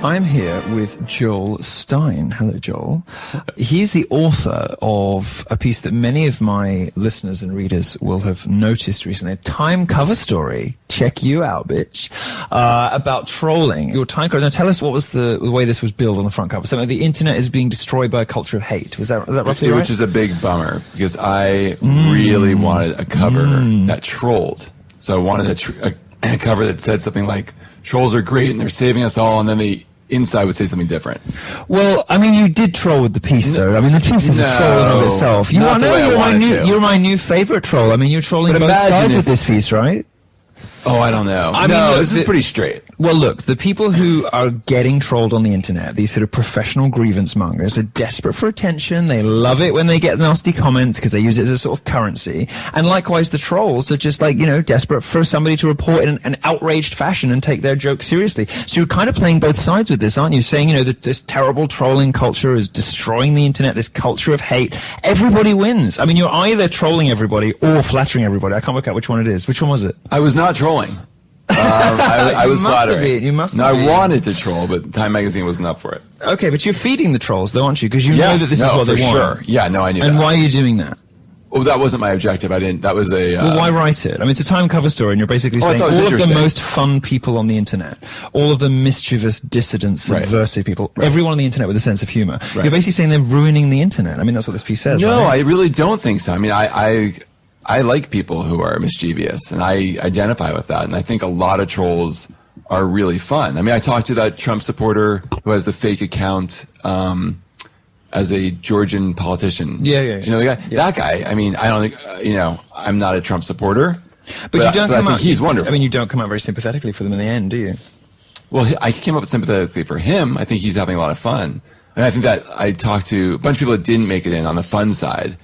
I'm here with Joel Stein. Hello, Joel. He's the author of a piece that many of my listeners and readers will have noticed recently, a Time cover story. Check you out, bitch. About trolling. Your Time cover. Now, tell us what was the way this was billed on the front cover. Something like the internet is being destroyed by a culture of hate. Was that roughly right? Which is a big bummer, because I really wanted a cover that trolled. So I wanted a cover that said something like, trolls are great and they're saving us all, and then the inside would say something different. Well, I mean, you did troll with the piece, though. I mean, the piece is a troll in and of itself. You're my new favorite troll. I mean, you're trolling both sides with this piece, right? Oh, I don't know. This is pretty straight. Well, look, the people who are getting trolled on the internet, these sort of professional grievance mongers, are desperate for attention. They love it when they get nasty comments because they use it as a sort of currency. And likewise, the trolls are just like, desperate for somebody to report in an outraged fashion and take their joke seriously. So you're kind of playing both sides with this, aren't you? Saying, that this terrible trolling culture is destroying the internet, this culture of hate. Everybody wins. I mean, you're either trolling everybody or flattering everybody. I can't work out which one it is. Which one was it? I was not trolling. I was flattering. You must have been. I wanted to troll, but Time Magazine wasn't up for it. Okay, but you're feeding the trolls, though, aren't you? Because you know that this is what they want. Sure. Yeah, no, I knew that. And why are you doing that? Well, that wasn't my objective. That was a... well, why write it? I mean, it's a Time cover story, and you're basically saying all of the most fun people on the internet, all of the mischievous, dissident, subversive people, everyone on the internet with a sense of humor. Right. You're basically saying they're ruining the internet. I mean, that's what this piece says, No, right? I really don't think so. I mean, I like people who are mischievous, and I identify with that. And I think a lot of trolls are really fun. I mean, I talked to that Trump supporter who has the fake account as a Georgian politician. Yeah. You know the guy? Yeah. That guy, I mean, I don't think, I'm not a Trump supporter. But you don't come out, he's wonderful. I mean, you don't come out very sympathetically for them in the end, do you? Well, I came up sympathetically for him. I think he's having a lot of fun. And I think that I talked to a bunch of people that didn't make it in on the fun side.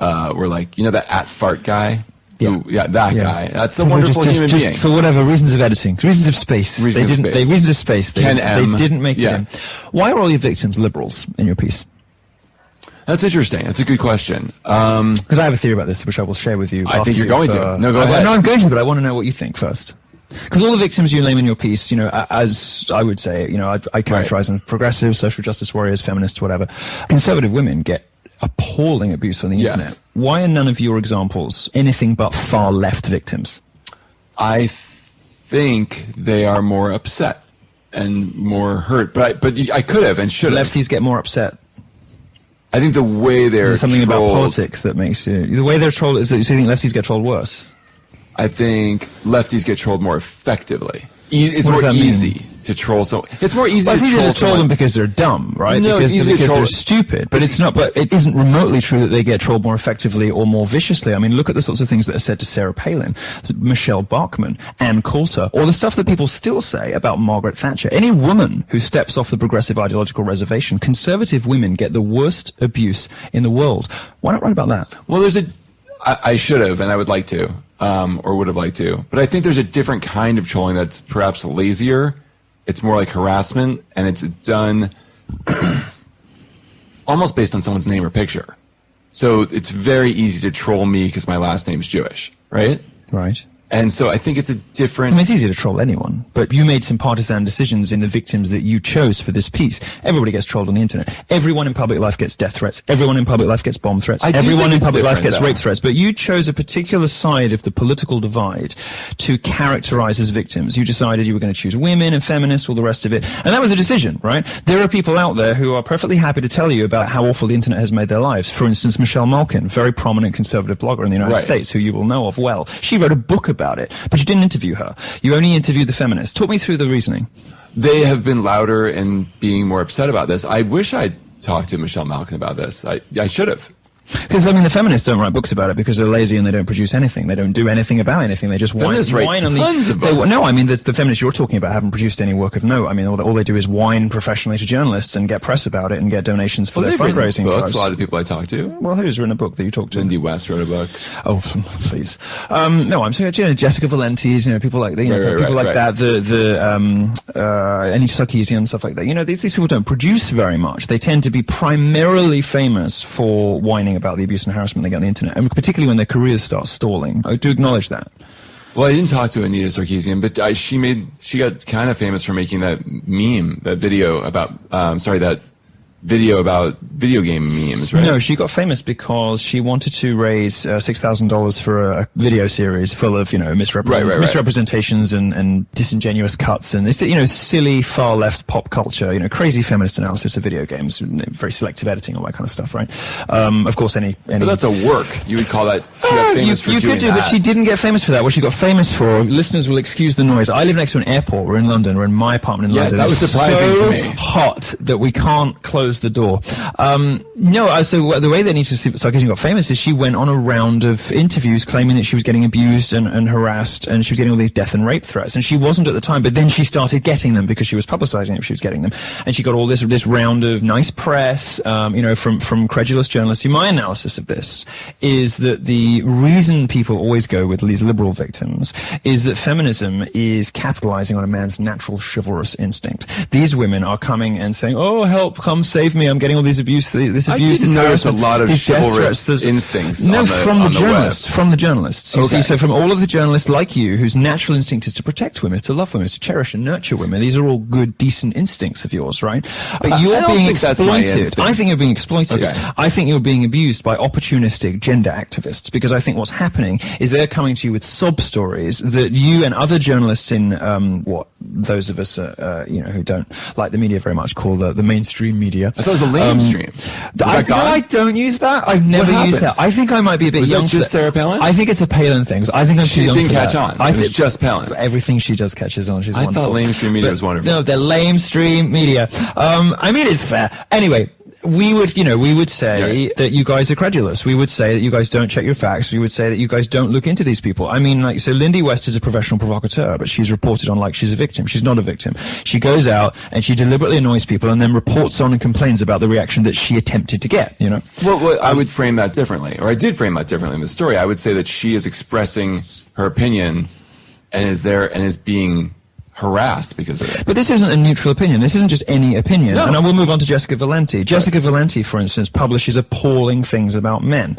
Were like, that @fart guy? That guy. That's a wonderful human being. For whatever reasons of editing, reasons of space. Reasons of space. They didn't make it in. Why are all your victims liberals in your piece? That's interesting. That's a good question. Because I have a theory about this, which I will share with you. I think you're going to. No, go ahead. No, I'm going to, but I want to know what you think first. Because all the victims you name in your piece, as I would say, I characterize them as progressive, social justice warriors, feminists, whatever. Conservative women get appalling abuse on the internet. Why are none of your examples anything but far left victims? I think they are more upset and more hurt, but I could have and should have. Lefties get more upset. I think the way they're There's something trolled, about politics that makes the way they're trolled is that you think lefties get trolled worse. I think lefties get trolled more effectively. It's more easy to troll. So it's more easy to troll them because they're dumb, right? No, because it's easy to troll. They're stupid. But it's not. But it isn't remotely true that they get trolled more effectively or more viciously. I mean, look at the sorts of things that are said to Sarah Palin, Michelle Bachmann, Ann Coulter, or the stuff that people still say about Margaret Thatcher. Any woman who steps off the progressive ideological reservation, conservative women get the worst abuse in the world. Why not write about that? Well, I should have, and I would like to. Or would have liked to. But I think there's a different kind of trolling that's perhaps lazier. It's more like harassment, and it's done almost based on someone's name or picture. So it's very easy to troll me because my last name's Jewish, right? Right. And so I think it's a different... I mean, it's easy to troll anyone, but you made some partisan decisions in the victims that you chose for this piece. Everybody gets trolled on the internet. Everyone in public life gets death threats. Everyone in public life gets bomb threats. Everyone in public life gets rape threats. But you chose a particular side of the political divide to characterize as victims. You decided you were going to choose women and feminists, all the rest of it. And that was a decision, right? There are people out there who are perfectly happy to tell you about how awful the internet has made their lives. For instance, Michelle Malkin, very prominent conservative blogger in the United States, who you will know of well. She wrote a book about it, but you didn't interview her. You only interviewed the feminists. Talk me through the reasoning. They have been louder in being more upset about this. I wish I'd talked to Michelle Malkin about this. I should have. Because, I mean, the feminists don't write books about it because they're lazy and they don't produce anything. They don't do anything about anything. They just whine on the... No, I mean, the feminists you're talking about haven't produced any work of note. I mean, all they do is whine professionally to journalists and get press about it and get donations for their fundraising drives. A lot of the people I talk to. Well, who's written a book that you talked to? Lindy West wrote a book. Oh, please. No, I'm saying, Jessica Valenti's, people like that, people like that, Annie Sarkeesian, stuff like that. These people don't produce very much. They tend to be primarily famous for whining about the abuse and harassment they get on the internet, and particularly when their careers start stalling. I do acknowledge that. Well, I didn't talk to Anita Sarkeesian, but she got kind of famous for making that meme, that video about, that video about video game memes, right? No, she got famous because she wanted to raise $6,000 for a video series full of, misrepresentations and disingenuous cuts and, silly far left pop culture, crazy feminist analysis of video games, very selective editing, all that kind of stuff, right? Of course, any. But that's a work. You would call that. She got famous for doing could do, that. but she didn't get famous for that. What she got famous for, listeners will excuse the noise. I live next to an airport. We're in London. We're in my apartment in London. Yes, that was surprising to me. Hot that we can't close the door. So the way that Anita Sarkeesian got famous is she went on a round of interviews claiming that she was getting abused and harassed, and she was getting all these death and rape threats, and she wasn't at the time, but then she started getting them because she was publicizing it. She was getting them, and she got all this round of nice press, from credulous journalists. My analysis of this is that the reason people always go with these liberal victims is that feminism is capitalizing on a man's natural chivalrous instinct. These women are coming and saying, "Oh, help! Come save me! I'm getting all these abuse. I did notice a lot of chivalrous instincts. From the journalists. You see, so from all of the journalists like you, whose natural instinct is to protect women, is to love women, is to cherish and nurture women. These are all good, decent instincts of yours, right? But you're being exploited. I think you're being exploited. Okay. I think you're being abused by opportunistic gender activists, because I think what's happening is they're coming to you with sob stories that you and other journalists in those of us who don't like the media very much call the mainstream media. I thought it was the lamestream. I don't use that. I've never used that. I think I might be a bit young. Was that just Sarah Palin? I think it's a Palin thing. I think I'm too young for that. She didn't catch on. It was just Palin. Everything she does catches on. She's wonderful. I thought lamestream media was wonderful. No, the lamestream media. It's fair. Anyway, we would say that you guys are credulous. We would say that you guys don't check your facts. We would say that you guys don't look into these people. So Lindy West is a professional provocateur, but she's reported on like she's a victim. She's not a victim. She goes out and she deliberately annoys people and then reports on and complains about the reaction that she attempted to get, Well, I would frame that differently, or I did frame that differently in the story. I would say that she is expressing her opinion and is being harassed because of it. But this isn't a neutral opinion. This isn't just any opinion. No. And I will move on to Jessica Valenti. Jessica Valenti, for instance, publishes appalling things about men.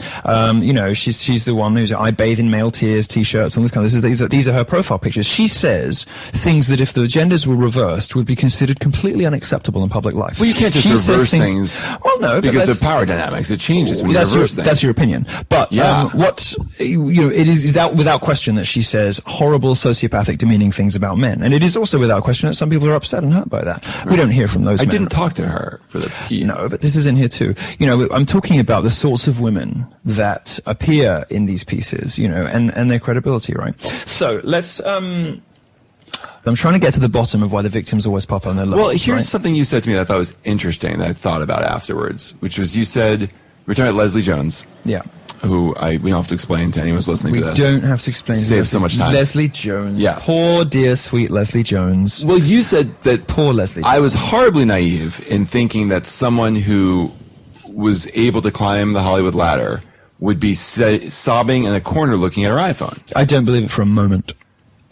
She's the one who's I bathe in male tears, t-shirts, all this kind of these are her profile pictures. She says things that if the genders were reversed would be considered completely unacceptable in public life. Well, you can't just reverse things. Well, no, because of power dynamics. It changes when you reverse things. That's your opinion. But it is out without question that she says horrible, sociopathic, demeaning things about men, and it is also without question that some people are upset and hurt by that. Right. We don't hear from those men. I didn't talk to her for the piece. No, but this is in here too. I'm talking about the sorts of women that appear in these pieces, and their credibility, right? So let's, I'm trying to get to the bottom of why the victims always pop on their lows. Well, here's something you said to me that I thought was interesting that I thought about afterwards, which was you said, we were talking about Leslie Jones. Yeah. Who we don't have to explain to anyone who's listening to this. We don't have to explain. Save so much time. Leslie Jones. Yeah. Poor, dear, sweet Leslie Jones. Well, you said that. Poor Leslie Jones. I was horribly naive in thinking that someone who was able to climb the Hollywood ladder would be sobbing in a corner looking at her iPhone. I don't believe it for a moment.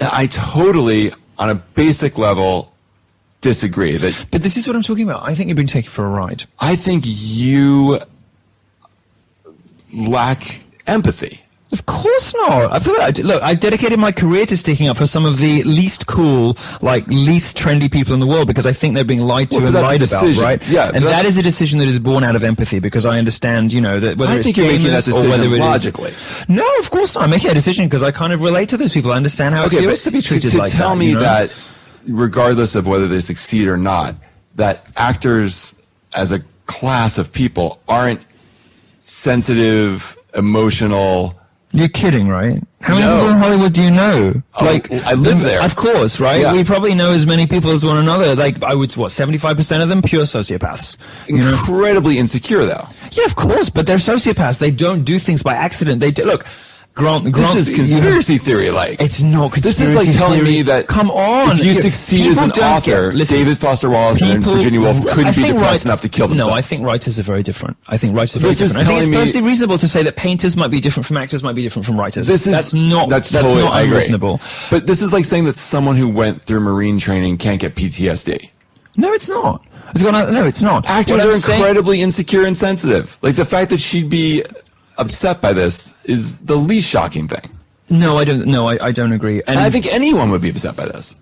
I totally, on a basic level, disagree. But this is what I'm talking about. I think you've been taken for a ride. I think you lack empathy. Of course not. I feel like I dedicated my career to sticking up for some of the least cool, least trendy people in the world because I think they're being lied to and lied about, right? Yeah, and that is a decision that is born out of empathy because I understand, that whether it's gamers or whether it logically. No, of course not. I'm making a decision because I kind of relate to those people. I understand how it feels to be treated like that. Tell me that, regardless of whether they succeed or not, that actors as a class of people aren't sensitive, emotional. You're kidding, right? How many people in Hollywood do you know? I live there. Of course, right? Yeah. We probably know as many people as one another. 75% of them, pure sociopaths. Incredibly insecure, though. Yeah, of course, but they're sociopaths. They don't do things by accident. They do. Look, this is conspiracy theory-like. It's not conspiracy theory. This is like telling me that come on, if you succeed as an author, David Foster Wallace and Virginia Woolf couldn't be depressed enough to kill themselves. No, I think writers are very different. I think it's perfectly reasonable to say that painters might be different from actors, might be different from writers. That's not unreasonable. But this is like saying that someone who went through Marine training can't get PTSD. No, it's not. No, it's not. Actors are incredibly insecure and sensitive. Like the fact that she'd be upset by this is the least shocking thing. No, I don't. No, I don't agree. And I think anyone would be upset by this.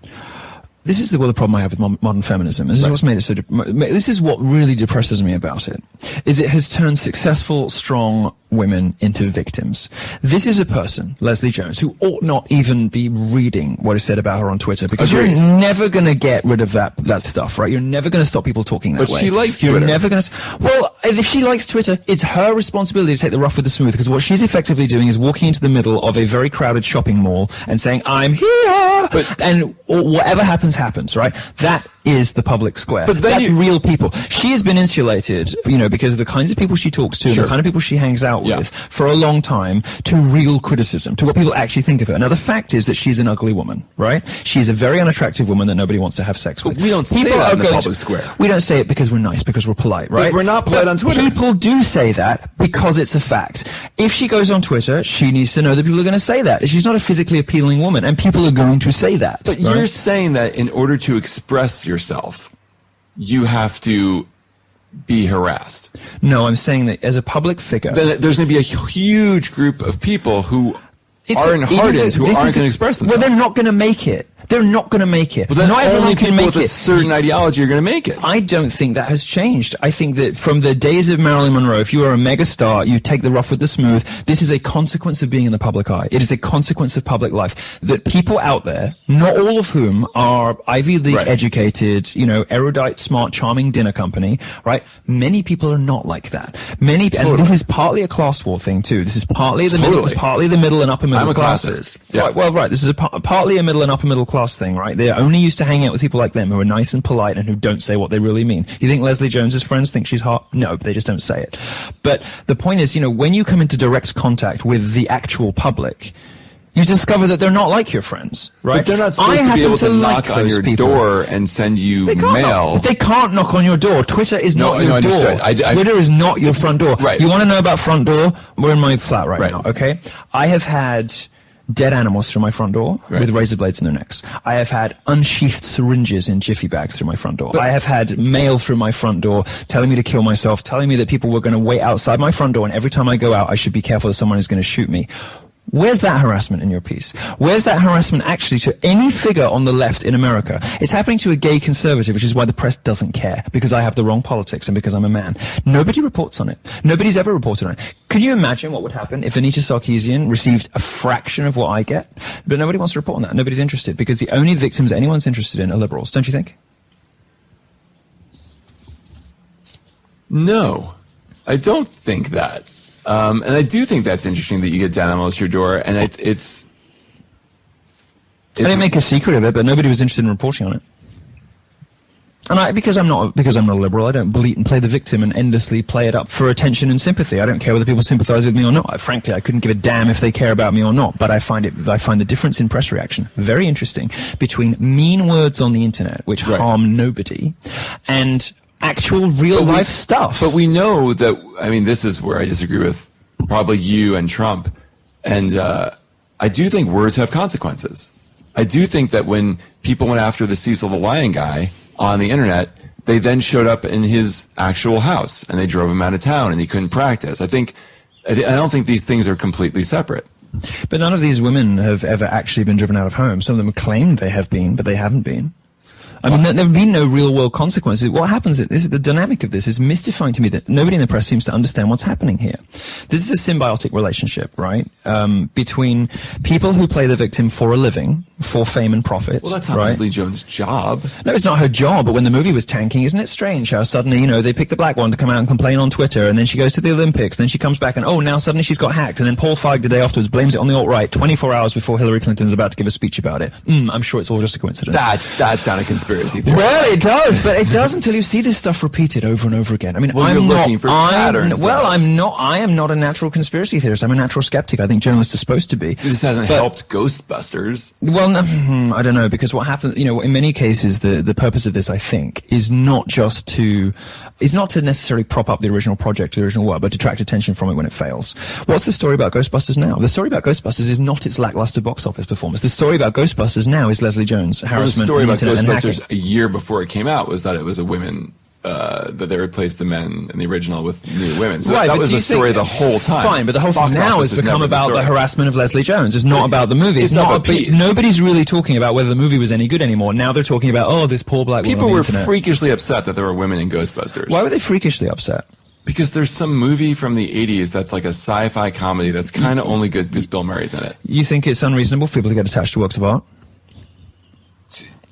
This is the problem I have with modern feminism. This is what's made it so. This is what really depresses me about it. Is it has turned successful, strong women into victims. This is a person, Leslie Jones, who ought not even be reading what is said about her on Twitter, because you're never going to get rid of that stuff, right? You're never going to stop people talking that way. But she likes Twitter. You're never going to. Well, if she likes Twitter, it's her responsibility to take the rough with the smooth, because what she's effectively doing is walking into the middle of a very crowded shopping mall and saying, "I'm here," and whatever happens, right? That is the public square. But that's real people. She has been insulated, because of the kinds of people she talks to and the kind of people she hangs out with for a long time, to real criticism, to what people actually think of her. Now, the fact is that she's an ugly woman, right? She's a very unattractive woman that nobody wants to have sex with. But we don't say that in the public square. We don't say it because we're nice, because we're polite, right? But we're not polite on Twitter. People do say that because it's a fact. If she goes on Twitter, she needs to know that people are going to say that. She's not a physically appealing woman, and people are going to say that. But you're saying that in order to express yourself, you have to be harassed. No, I'm saying that as a public figure, then there's going to be a huge group of people who aren't hardened, who aren't going to express themselves. Well, they're not going to make it. They're not going to make it. Well, then not everyone can make it. With a certain ideology are going to make it. I don't think that has changed. I think that from the days of Marilyn Monroe, if you are a megastar, you take the rough with the smooth. This is a consequence of being in the public eye. It is a consequence of public life. That people out there, not all of whom are Ivy League educated, erudite, smart, charming dinner company, right? Many people are not like that. And this is partly a class war thing too. This is partly the middle. It's partly the middle and upper middle classes. Yeah. Right. This is partly a middle and upper middle class thing, right? They're only used to hanging out with people like them who are nice and polite and who don't say what they really mean. You think Leslie Jones's friends think she's hot? No, they just don't say it. But the point is, when you come into direct contact with the actual public, you discover that they're not like your friends, right? But they're not supposed to be able to knock on your door and send you mail. They can't knock on your door. Twitter is not your door. Twitter is not your front door. Right. You want to know about front door? We're in my flat right now, okay? I have had dead animals through my front door with razor blades in their necks. I have had unsheathed syringes in jiffy bags through my front door. I have had mail through my front door telling me to kill myself, telling me that people were going to wait outside my front door, and every time I go out, I should be careful that someone is going to shoot me. Where's that harassment in your piece? Where's that harassment actually to any figure on the left in America? It's happening to a gay conservative, which is why the press doesn't care, because I have the wrong politics and because I'm a man. Nobody reports on it. Nobody's ever reported on it. Could you imagine what would happen if Anita Sarkeesian received a fraction of what I get? But nobody wants to report on that. Nobody's interested, because the only victims anyone's interested in are liberals, don't you think? No, I don't think that. And I do think that's interesting that you get dead animals to your door, and it's I didn't make a secret of it, but nobody was interested in reporting on it. And because I'm not a liberal, I don't bleat and play the victim and endlessly play it up for attention and sympathy. I don't care whether people sympathize with me or not. Frankly, I couldn't give a damn if they care about me or not. But I find the difference in press reaction very interesting between mean words on the internet, which harm nobody, and actual real life stuff. But we know that, this is where I disagree with probably you and Trump. And I do think words have consequences. I do think that when people went after the Cecil the Lion guy on the internet, they then showed up in his actual house and they drove him out of town and he couldn't practice. I don't think these things are completely separate. But none of these women have ever actually been driven out of home. Some of them claimed they have been, but they haven't been. There have been no real-world consequences. What happens is the dynamic of this is mystifying to me, that nobody in the press seems to understand what's happening here. This is a symbiotic relationship, right, between people who play the victim for a living, for fame and profit. Well, that's not Leslie Jones' job. No, it's not her job, but when the movie was tanking, isn't it strange how suddenly, they pick the black one to come out and complain on Twitter, and then she goes to the Olympics, then she comes back and, now suddenly she's got hacked, and then Paul Feig the day afterwards blames it on the alt-right 24 hours before Hillary Clinton is about to give a speech about it. I'm sure it's all just a coincidence. That's not a conspiracy theory. Well, it does, but it does until you see this stuff repeated over and over again. I'm looking for patterns. I am not a natural conspiracy theorist. I'm a natural skeptic. I think journalists are supposed to be. This hasn't helped Ghostbusters. Well, no, I don't know, because what happens, in many cases, the purpose of this, I think, is not to necessarily prop up the original project, the original work, but to detract attention from it when it fails. What's the story about Ghostbusters now? The story about Ghostbusters is not its lackluster box office performance. The story about Ghostbusters now is Leslie Jones, harassment, the story about Ghostbusters a year before it came out was that it was a women that they replaced the men in the original with new women. So right, that was the story the whole time. Fine, but the whole thing now has become about the harassment of Leslie Jones. It's not about the movie. It's not a piece. Nobody's really talking about whether the movie was any good anymore. Now they're talking about, oh, this poor black woman. People were freakishly upset that there were women in Ghostbusters. Why were they freakishly upset? Because there's some movie from the 80s that's like a sci-fi comedy that's kind of only good because Bill Murray's in it. You think it's unreasonable for people to get attached to works of art?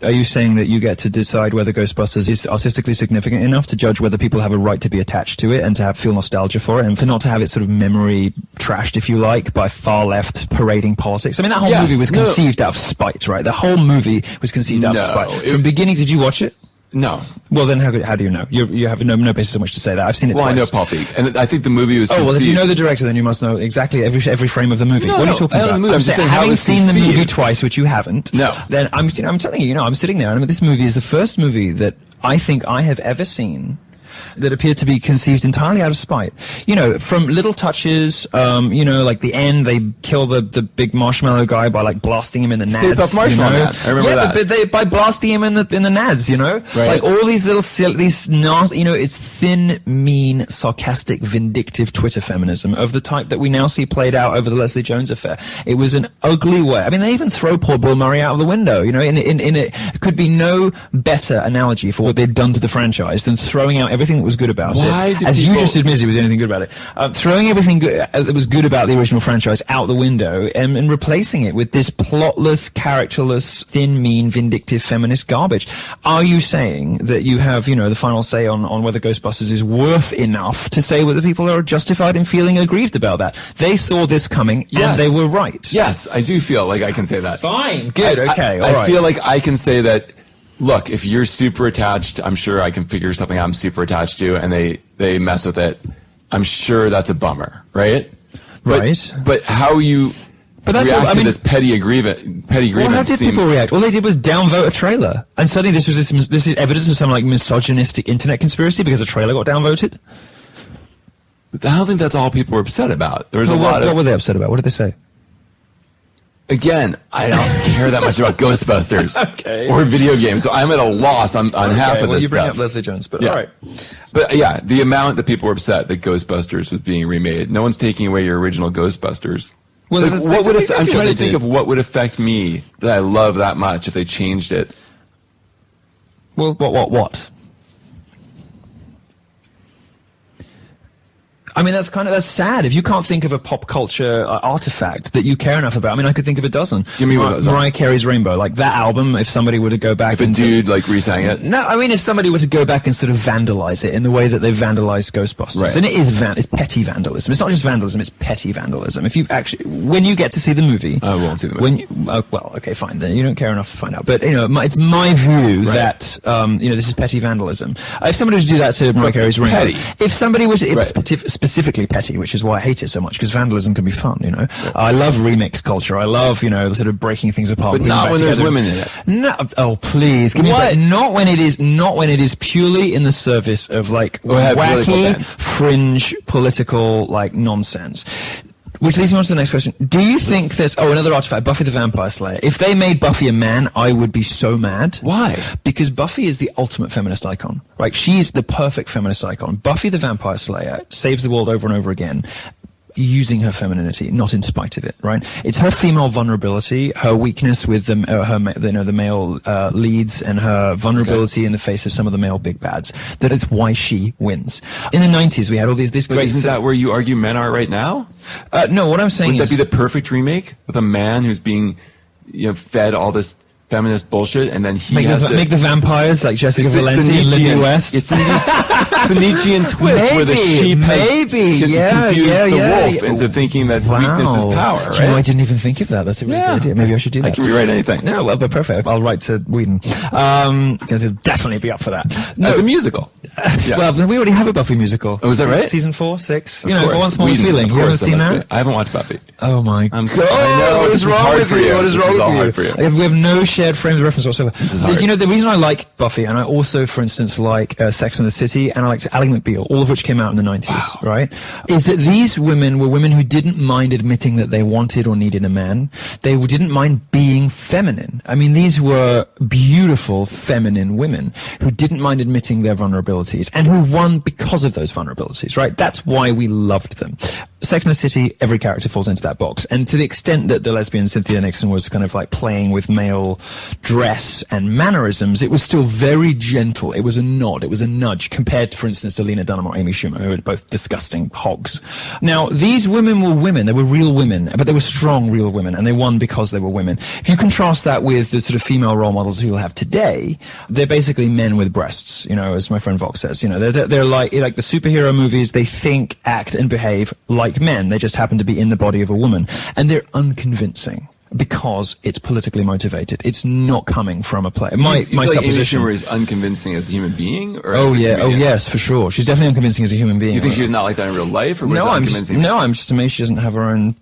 Are you saying that you get to decide whether Ghostbusters is artistically significant enough to judge whether people have a right to be attached to it and to feel nostalgia for it, and for not to have its sort of memory trashed, if you like, by far left parading politics? I mean, that whole movie was conceived out of spite, right? The whole movie was conceived out of spite. From beginning, did you watch it? No. Well, then how do you know? You have no basis on which to say that. I've seen it twice. I know Paul Feig, and I think the movie was conceived. Well, if you know the director, then you must know exactly every frame of the movie. No, what are you talking about? I'm saying having seen the movie twice, which you haven't, then I'm telling you, I'm sitting there, and this movie is the first movie that I think I have ever seen that appeared to be conceived entirely out of spite. You know, from little touches, like the end, they kill the big marshmallow guy by like blasting him in the nads. Stay Puft Marshmallow Man. I remember that. But by blasting him in the nads, Right. Like all these little these nasty, it's thin, mean, sarcastic, vindictive Twitter feminism of the type that we now see played out over the Leslie Jones affair. It was an ugly way. I mean, they even throw poor Bill Murray out of the window. It could be no better analogy for what they'd done to the franchise than throwing out everything that was good about it. As you just admitted, was anything good about it. Throwing everything that was good about the original franchise out the window and replacing it with this plotless, characterless, thin, mean, vindictive feminist garbage. Are you saying that you have, the final say on whether Ghostbusters is worth enough to say whether people are justified in feeling aggrieved about that? They saw this coming and they were right. Yes, I do feel like I can say that. Fine. Good. Okay. All right. I feel like I can say that. Look, if you're super attached, I'm sure I can figure something I'm super attached to, and they mess with it. I'm sure that's a bummer, right? But how you react to this petty grievance? Well, how did people react? All they did was downvote a trailer, and suddenly this is evidence of some like misogynistic internet conspiracy because a trailer got downvoted. But I don't think that's all people were upset about. There was a lot of. What were they upset about? What did they say? Again, I don't care that much about Ghostbusters or video games, so I'm at a loss on half of this you bring stuff. Up Leslie Jones, but all right. But yeah, the amount that people were upset that Ghostbusters was being remade. No one's taking away your original Ghostbusters. Well, like, I'm trying to think of what would affect me that I love that much if they changed it. Well, what? I mean, that's sad. If you can't think of a pop culture artifact that you care enough about, I mean, I could think of a dozen. Give me one. Mariah Carey's Rainbow, like that album. If somebody were to go back, if a dude like re-sang it. No, I mean, if somebody were to go back and sort of vandalize it in the way that they vandalized Ghostbusters, right. And it's petty vandalism. It's not just vandalism; it's petty vandalism. If you actually, when you get to see the movie, I won't see the movie. Well, okay, fine. Then you don't care enough to find out. But it's my view that this is petty vandalism. If somebody was to do that to Mariah Carey's Rainbow, if somebody was specifically petty, which is why I hate it so much, because vandalism can be fun, Right. I love remix culture. I love, the sort of breaking things apart. But not when there's women in it. No, oh please, give me that. Not when it is purely in the service of like wacky, fringe, political nonsense. Which leads me on to the next question. Do you think there's... Oh, another artifact, Buffy the Vampire Slayer. If they made Buffy a man, I would be so mad. Why? Because Buffy is the ultimate feminist icon. Right? She's the perfect feminist icon. Buffy the Vampire Slayer saves the world over and over again, using her femininity, not in spite of it, right? It's her female vulnerability, her weakness with the male leads, and her vulnerability in the face of some of the male big bads. That is why she wins. In the 90s, we had all this but great... Isn't that where you argue men are right now? No, what I'm saying Would that be the perfect remake with a man who's being, fed all this feminist bullshit, and then he make the vampires like Jessica Valenti and Lindy West. It's the Nietzschean twist where the sheep has confused the wolf into thinking that weakness is power, right? I didn't even think of that. That's a really good idea. Maybe I should do that. I can rewrite anything. No, well, but perfect. I'll write to Whedon. I'll definitely be up for that. No. As a musical. Well, we already have a Buffy musical. Oh, is that right? Season 4, 6. Once More Feeling. You haven't seen that? I haven't watched Buffy. Oh my God. I know. What is wrong with you? What is wrong with you? We have no shared frames of reference whatsoever. This is hard. The reason I like Buffy, and I also, for instance, like Sex and the City, and I like Ally McBeal, all of which came out in the 90s, right? Is that these women were women who didn't mind admitting that they wanted or needed a man. They didn't mind being feminine. I mean, these were beautiful feminine women who didn't mind admitting their vulnerabilities and who won because of those vulnerabilities, right? That's why we loved them. Sex and the City, every character falls into that box. And to the extent that the lesbian Cynthia Nixon was kind of like playing with male dress and mannerisms, it was still very gentle. It was a nod. It was a nudge compared to, for instance, to Lena Dunham or Amy Schumer, who were both disgusting hogs. Now, these women were women. They were real women, but they were strong, real women, and they won because they were women. If you contrast that with the sort of female role models who you'll have today, they're basically men with breasts, you know, as my friend Vox says. You know, they're like the superhero movies. They think, act, and behave like men. They just happen to be in the body of a woman. And they're unconvincing because it's politically motivated. It's not coming from a play. My supposition Amy Schumer is unconvincing as a human being? Or oh, yeah. Oh, yes, for sure. She's definitely unconvincing as a human being. You think she's not like that in real life? Or no, I'm just amazed she doesn't have her own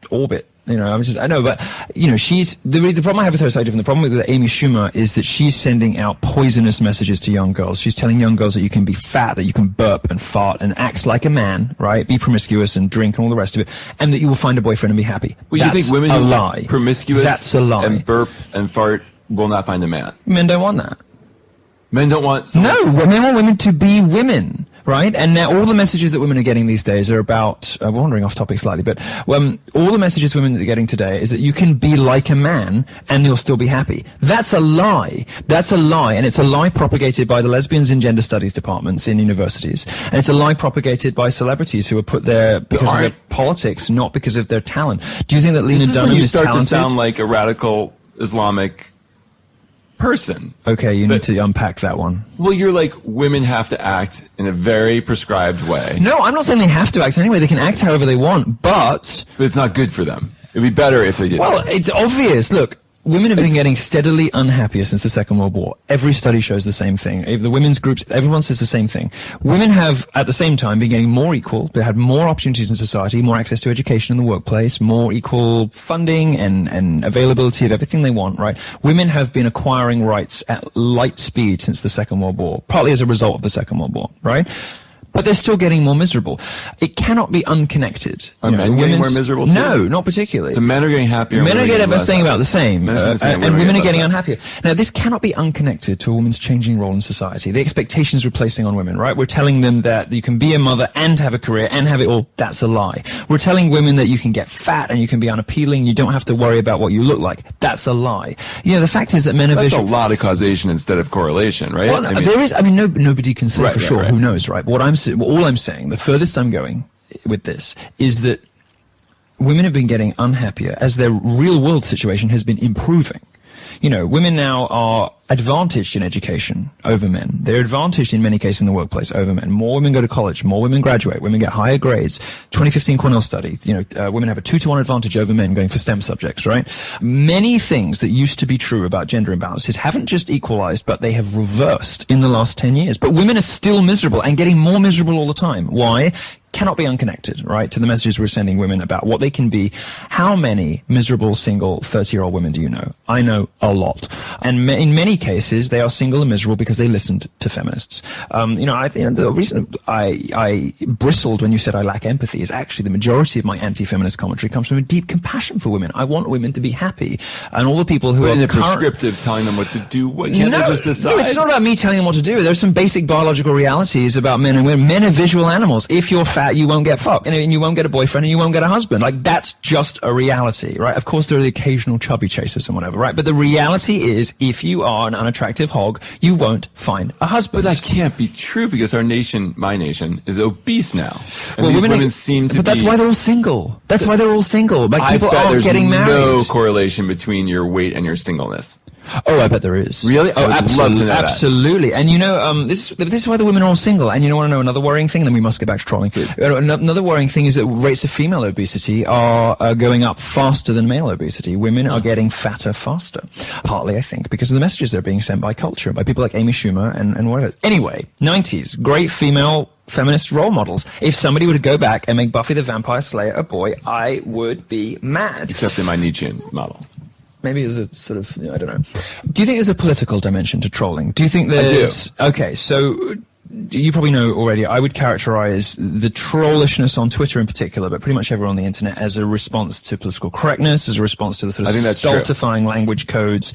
orbit. You know, I know, but, you know, the problem I have with her is slightly different. The problem with Amy Schumer is that she's sending out poisonous messages to young girls. She's telling young girls that you can be fat, that you can burp and fart and act like a man, right? Be promiscuous and drink and all the rest of it, and that you will find a boyfriend and be happy. Well, you think women who are promiscuous That's a lie. And burp and fart will not find a man? Men don't want that. Men don't want No, men want women to be women. Right? And now all the messages that women are getting these days are about, we're wandering off topic slightly, but all the messages women are getting today is that you can be like a man and you'll still be happy. That's a lie. That's a lie. And it's a lie propagated by the lesbians in gender studies departments in universities. And it's a lie propagated by celebrities who are put there because of their politics, not because of their talent. Do you think that Lena Dunham is talented? You start to sound like a radical Islamic person. Okay, you need to unpack that one. Well, you're like, women have to act in a very prescribed way. No, I'm not saying they have to act anyway. They can act however they want, but it's not good for them. It'd be better if they did. Well, it's obvious. Look, women have been getting steadily unhappier since the Second World War. Every study shows the same thing. The women's groups, everyone says the same thing. Women have, at the same time, been getting more equal. They had more opportunities in society, more access to education in the workplace, more equal funding and availability of everything they want, right? Women have been acquiring rights at light speed since the Second World War, partly as a result of the Second World War, right? But they're still getting more miserable. It cannot be unconnected. Are men getting more miserable too? No, not particularly. So men are getting happier. Men are staying about the same. And women are getting unhappier. Now, this cannot be unconnected to a woman's changing role in society. The expectations we're placing on women, right? We're telling them that you can be a mother and have a career and have it all. That's a lie. We're telling women that you can get fat and you can be unappealing. You don't have to worry about what you look like. That's a lie. You know, the fact is that men are That's a lot of causation instead of correlation, right? Well, nobody can say for sure. Who knows, right? All I'm saying, the furthest I'm going with this, is that women have been getting unhappier as their real world situation has been improving. You know, women now are advantaged in education over men. They're advantaged in many cases in the workplace over men. More women go to college, more women graduate, women get higher grades. 2015 Cornell study, women have a 2-to-1 advantage over men going for STEM subjects, right? Many things that used to be true about gender imbalances haven't just equalized, but they have reversed in the last 10 years. But women are still miserable and getting more miserable all the time. Why? Cannot be unconnected, right, to the messages we're sending women about what they can be. How many miserable, single, 30-year-old women do you know? I know a lot. And in many cases, they are single and miserable because they listened to feminists. The reason I bristled when you said I lack empathy is actually the majority of my anti-feminist commentary comes from a deep compassion for women. I want women to be happy. And all the people who are prescriptive telling them what to do, can't they just decide? No, it's not about me telling them what to do. There's some basic biological realities about men and women. Men are visual animals. If you're fat, you won't get fucked, and you won't get a boyfriend, and you won't get a husband. Like, that's just a reality, right? Of course, there are the occasional chubby chasers and whatever, right? But the reality is, if you are an unattractive hog, you won't find a husband. But that can't be true, because our nation, my nation, is obese now. And these women seem to be... But that's why they're all single. That's why they're all single. Like, people aren't getting married. There's no correlation between your weight and your singleness. Oh, I bet there is. Really? Oh, absolutely. Absolutely. And this is why the women are all single. And you want to know another worrying thing? Then we must get back to trolling. Another worrying thing is that rates of female obesity are going up faster than male obesity. Women are getting fatter faster. Partly, I think, because of the messages that are being sent by culture, by people like Amy Schumer and whatever. Anyway, 90s, great female feminist role models. If somebody were to go back and make Buffy the Vampire Slayer a boy, I would be mad. Except in my Nietzschean model. Maybe as a sort of, I don't know. Do you think there's a political dimension to trolling? Do you think there's... I do. Okay, so you probably know already, I would characterize the trollishness on Twitter in particular, but pretty much everywhere on the internet, as a response to political correctness, as a response to the sort of stultifying language codes.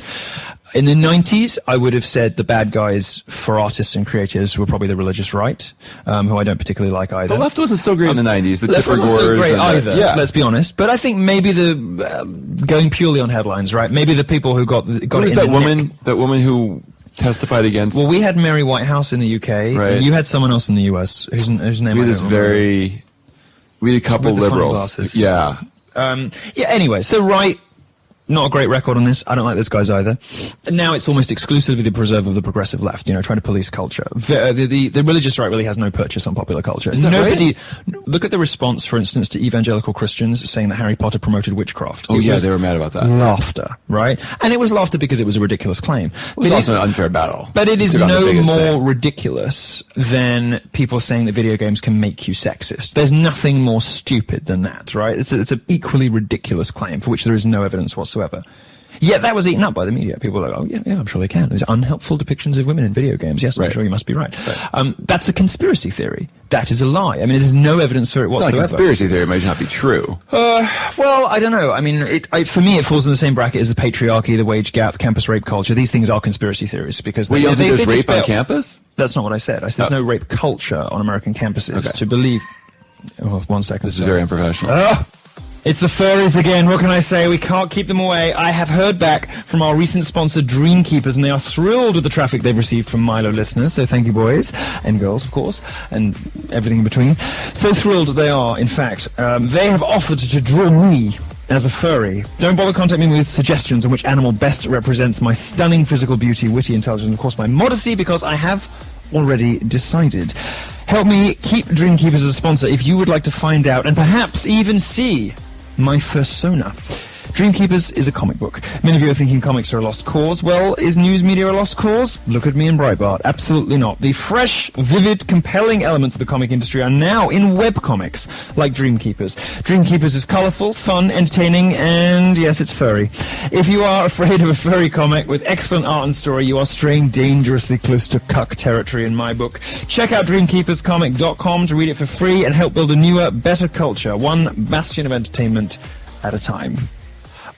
In the 90s, I would have said the bad guys for artists and creators were probably the religious right, who I don't particularly like either. The left wasn't so great in the 90s. The left wasn't so great either, let's be honest. But I think maybe going purely on headlines, right? Maybe the people who got it in that woman who testified against... Well, we had Mary Whitehouse in the UK, right. And you had someone else in the US, whose name I don't remember. We had a couple liberals. Yeah. Anyway, so right... Not a great record on this. I don't like those guys either. Now it's almost exclusively the preserve of the progressive left, trying to police culture. The religious right really has no purchase on popular culture. Is that right? Look at the response, for instance, to evangelical Christians saying that Harry Potter promoted witchcraft. Oh, they were mad about that. Laughter, right? And it was laughter because it was a ridiculous claim. It was also an unfair battle. But it is no more ridiculous than people saying that video games can make you sexist. There's nothing more stupid than that, right? It's an equally ridiculous claim for which there is no evidence whatsoever. Yet that was eaten up by the media. People were like, oh, yeah, I'm sure they can. There's unhelpful depictions of women in video games. Yes, I'm sure you must be right. That's a conspiracy theory. That is a lie. I mean, there's no evidence for it whatsoever. It's not a conspiracy theory. It might not be true. Well, I don't know. I mean, for me, it falls in the same bracket as the patriarchy, the wage gap, campus rape culture. These things are conspiracy theories because you don't think there's rape on campus? That's not what I said. I said there's no rape culture on American campuses to believe. Oh, 1 second. This is very unprofessional. It's the furries again. What can I say? We can't keep them away. I have heard back from our recent sponsor, Dreamkeepers, and they are thrilled with the traffic they've received from Milo listeners. So thank you, boys and girls, of course, and everything in between. So thrilled they are, in fact. They have offered to draw me as a furry. Don't bother contacting me with suggestions on which animal best represents my stunning physical beauty, witty intelligence, and of course my modesty, because I have already decided. Help me keep Dreamkeepers as a sponsor if you would like to find out and perhaps even see my fursona. Dreamkeepers is a comic book. Many of you are thinking comics are a lost cause. Well, is news media a lost cause? Look at me in Breitbart. Absolutely not. The fresh, vivid, compelling elements of the comic industry are now in webcomics, like Dreamkeepers. Dreamkeepers is colorful, fun, entertaining, and yes, it's furry. If you are afraid of a furry comic with excellent art and story, you are straying dangerously close to cuck territory in my book. Check out dreamkeeperscomic.com to read it for free and help build a newer, better culture, one bastion of entertainment at a time.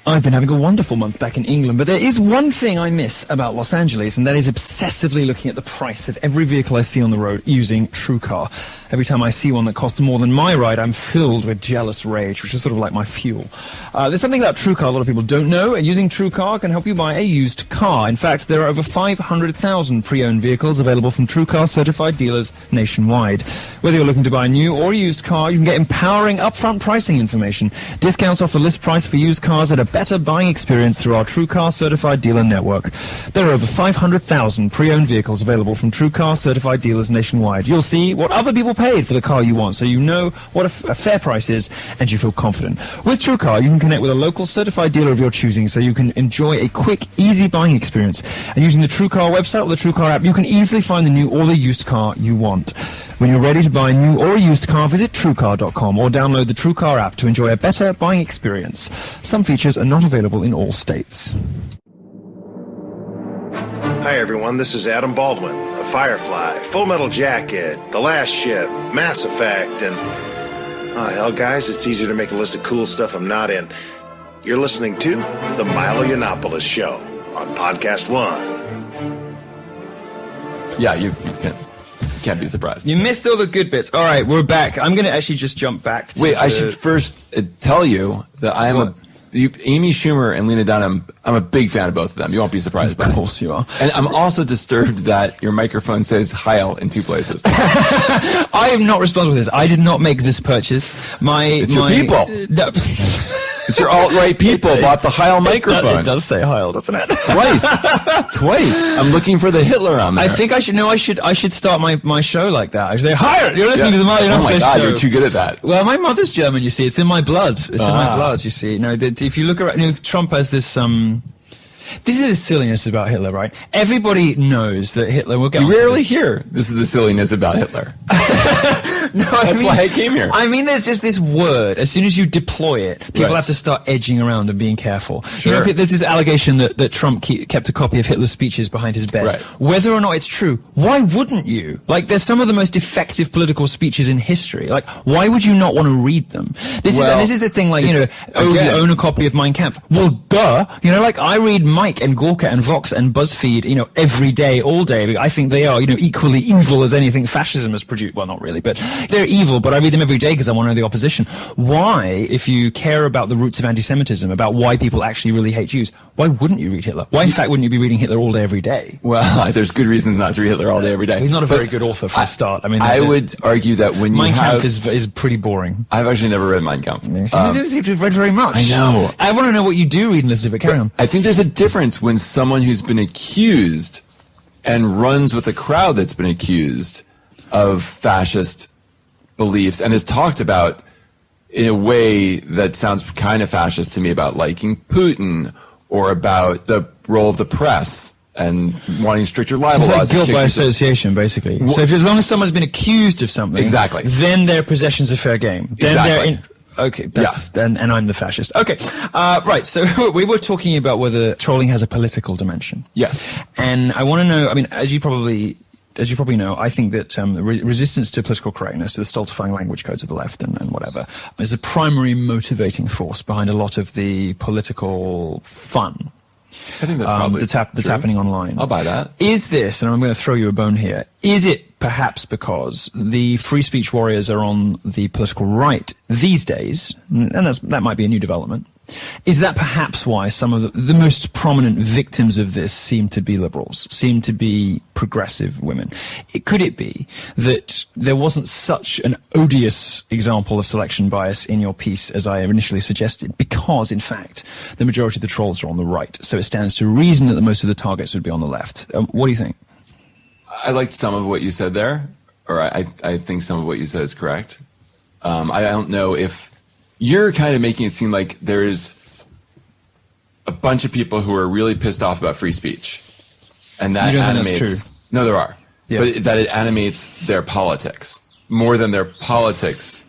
I've been having a wonderful month back in England, but there is one thing I miss about Los Angeles, and that is obsessively looking at the price of every vehicle I see on the road using TrueCar. Every time I see one that costs more than my ride, I'm filled with jealous rage, which is sort of like my fuel. There's something about TrueCar a lot of people don't know, and using TrueCar can help you buy a used car. In fact, there are over 500,000 pre-owned vehicles available from TrueCar certified dealers nationwide. Whether you're looking to buy a new or used car, you can get empowering upfront pricing information, discounts off the list price for used cars at a better buying experience through our TrueCar certified dealer network. There are over 500,000 pre-owned vehicles available from TrueCar certified dealers nationwide. You'll see what other people paid for the car you want, so you know what a fair price is and you feel confident. With TrueCar, you can connect with a local certified dealer of your choosing so you can enjoy a quick, easy buying experience. And using the TrueCar website or the TrueCar app, you can easily find the new or the used car you want. When you're ready to buy a new or a used car, visit TrueCar.com or download the TrueCar app to enjoy a better buying experience. Some features are not available in all states. Hi everyone, this is Adam Baldwin of Firefly, Full Metal Jacket, The Last Ship, Mass Effect, and... oh hell guys, it's easier to make a list of cool stuff I'm not in. You're listening to The Milo Yiannopoulos Show on Podcast One. Yeah, you can't be surprised. You missed all the good bits. All right, we're back. I'm going to actually just jump back to I should first tell you that I am Amy Schumer and Lena Dunham, I'm a big fan of both of them. You won't be surprised by it. Of course you are. And I'm also disturbed that your microphone says Heil in 2 places. I am not responsible for this. I did not make this purchase. It's your people. No. It's your alt-right people bought the Heil microphone. It does say Heil, doesn't it? Twice. I'm looking for the Hitler on there. I think I should start my show like that. I should say, Heil! You're listening to the Milo Yiannopoulos show. Oh my God, you're too good at that. Well, my mother's German, you see. It's in my blood. It's in my blood, you see. No, if you look around, Trump has this, this is the silliness about Hitler, right? Everybody knows that Hitler will get. You rarely hear this is the silliness about Hitler. That's why I came here. I mean, there's just this word. As soon as you deploy it, people have to start edging around and being careful. Sure. You know, there's this allegation that Trump kept a copy of Hitler's speeches behind his bed. Right. Whether or not it's true, why wouldn't you? Like, there's some of the most effective political speeches in history. Like, why would you not want to read them? This is the thing, like, you own a copy of Mein Kampf. Well, duh. You know, like, I read Mike and Gorka and Vox and BuzzFeed, you know, every day, all day. I think they are, you know, equally evil as anything fascism has produced. Well, not really, but they're evil, but I read them every day because I want to know the opposition. Why, if you care about the roots of anti-Semitism, about why people actually really hate Jews, why wouldn't you read Hitler? Why, in fact, wouldn't you be reading Hitler all day, every day? Well, there's good reasons not to read Hitler all day, every day. He's not a very good author for a start. I mean, I would argue that when you Mein Kampf is pretty boring. I've actually never read Mein Kampf. You've read very much. I know. I want to know what you do read and listen to it. Carry on. I think there's a difference when someone who's been accused and runs with a crowd that's been accused of fascist beliefs and is talked about in a way that sounds kind of fascist to me, about liking Putin or about the role of the press and wanting stricter libel laws. It's like guilt by association, basically. So as long as someone's been accused of something, exactly, then their possession's a fair game. Then exactly. Okay, and I'm the fascist. Okay, right, so we were talking about whether trolling has a political dimension. Yes. And I want to know, I mean, as you probably know, I think that resistance to political correctness, to the stultifying language codes of the left and whatever, is a primary motivating force behind a lot of the political fun. I think that's probably that's happening online. I'll buy that. Is this, and I'm going to throw you a bone here, is it perhaps because the free speech warriors are on the political right these days, and that might be a new development, is that perhaps why some of the most prominent victims of this seem to be liberals, seem to be progressive women? Could it be that there wasn't such an odious example of selection bias in your piece as I initially suggested, because, in fact, the majority of the trolls are on the right, so it stands to reason that most of the targets would be on the left? What do you think? I liked some of what you said there, or I think some of what you said is correct. I don't know if you're kind of making it seem like there's a bunch of people who are really pissed off about free speech, and that animates. That's true. No, there are, but that it animates their politics more than their politics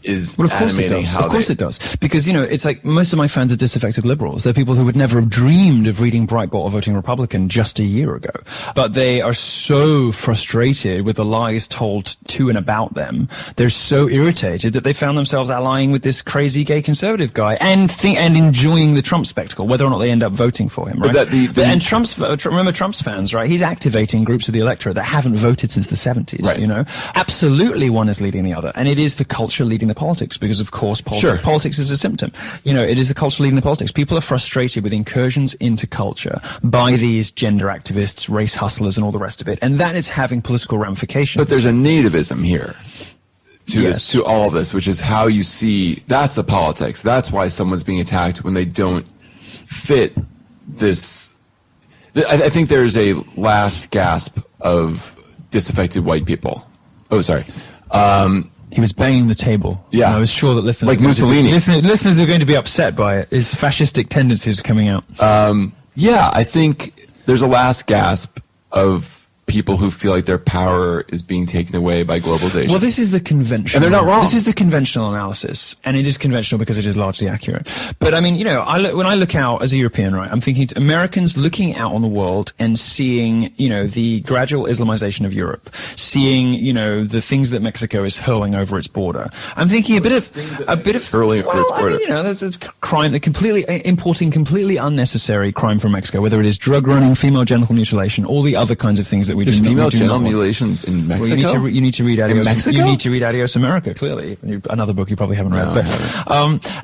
is animating how. Of course it does, because, you know, it's like most of my fans are disaffected liberals. They're people who would never have dreamed of reading Breitbart or voting Republican just a year ago, but they are so frustrated with the lies told to and about them. They're so irritated that they found themselves allying with this crazy gay conservative guy and enjoying the Trump spectacle, whether or not they end up voting for him. Right? Remember Trump's fans, right? He's activating groups of the electorate that haven't voted since the 70s. Right. You know, absolutely, one is leading the other, and it is the culture leading the politics, because of course politics is a symptom. You know, it is the culture leading the politics. People are frustrated with incursions into culture by these gender activists, race hustlers, and all the rest of it, and that is having political ramifications. But there's a nativism here to all of this, which is how you see, that's the politics. That's why someone's being attacked when they don't fit this. I think there's a last gasp of disaffected white people. Oh, sorry. He was banging the table. Yeah. And I was sure that listeners, like Mussolini. Listeners are going to be upset by it. His fascistic tendencies are coming out. Yeah, I think there's a last gasp of people who feel like their power is being taken away by globalization. Well, this is the conventional. And they're not wrong. This is the conventional analysis, and it is conventional because it is largely accurate. But I mean, you know, when I look out as a European, right, I'm thinking Americans looking out on the world and seeing, you know, the gradual Islamization of Europe, seeing, you know, the things that Mexico is hurling over its border. I'm thinking a bit of hurling over its border. I mean, you know, there's a crime, importing completely unnecessary crime from Mexico, whether it is drug running, female genital mutilation, all the other kinds of things that we do. There's female genital mutilation in Mexico? Well, you need to read Adios. In Mexico? You need to read Adios America, clearly. Another book you probably haven't read.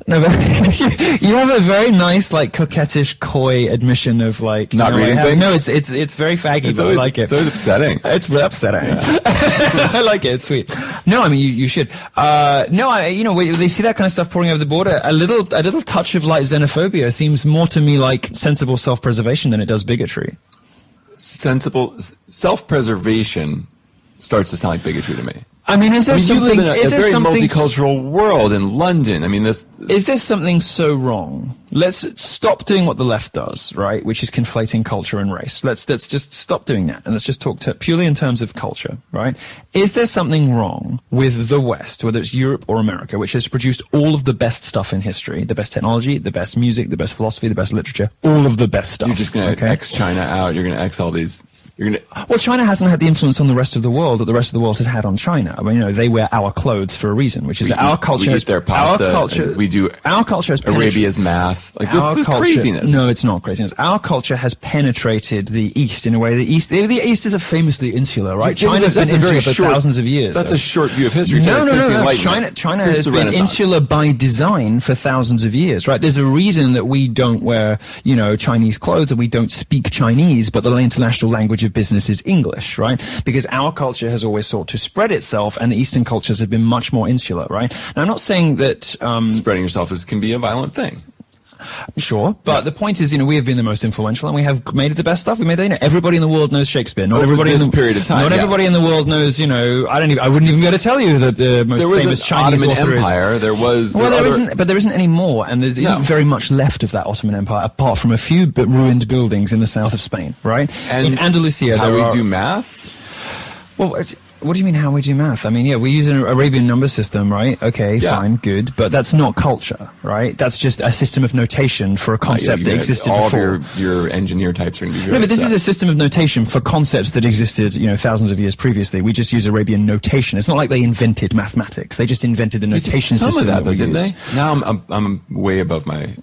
No, But you have a very nice, like, coquettish, coy admission of, like... Not reading things? No, it's very faggy, but I like it. It's always upsetting. It's upsetting. Yeah. I like it. It's sweet. No, I mean, you should. They see that kind of stuff pouring over the border. A little touch of, like, xenophobia seems more to me like sensible self-preservation than it does bigotry. Sensible self-preservation starts to sound like bigotry to me. I mean, is there something? You live in a very something, multicultural world in London. I mean, is there something so wrong? Let's stop doing what the left does, right? Which is conflating culture and race. Let's just stop doing that, and let's just talk purely in terms of culture, right? Is there something wrong with the West, whether it's Europe or America, which has produced all of the best stuff in history, the best technology, the best music, the best philosophy, the best literature, all of the best stuff? You're just going to X China out. You're going to X all these. Well, China hasn't had the influence on the rest of the world that the rest of the world has had on China. I mean, they wear our clothes for a reason, which is that our culture has their pasta. Our culture has Arabia's math. Like this is craziness. No, it's not craziness. Our culture has penetrated the East in a way. The East is a famously insular, right? China's been insular for thousands of years. That's a short view of history. No. China has been insular by design for thousands of years, right? There's a reason that we don't wear, Chinese clothes and we don't speak Chinese, but the international language of business is English, right? Because our culture has always sought to spread itself, and the Eastern cultures have been much more insular, right? Now, I'm not saying that spreading yourself can be a violent thing. Sure, but the point is, we have been the most influential, and we have made the best stuff. We made everybody in the world knows Shakespeare. Not everybody in this period of time. Not everybody in the world knows. I wouldn't even be able to tell you that the most famous Chinese Ottoman author Empire. There was. Well, there isn't any more, and there isn't very much left of that Ottoman Empire, apart from a few ruined buildings in the south of Spain, right? And in Andalusia, do math. Well. What do you mean how we do math? I mean, we use an Arabian number system, right? Okay, fine, good. But that's not culture, right? That's just a system of notation for a concept that existed before. All of your engineer types are going to be No, but this is a system of notation for concepts that existed, thousands of years previously. We just use Arabian notation. It's not like they invented mathematics. They just invented a notation system. Some of that, though, didn't they? Now I'm way above my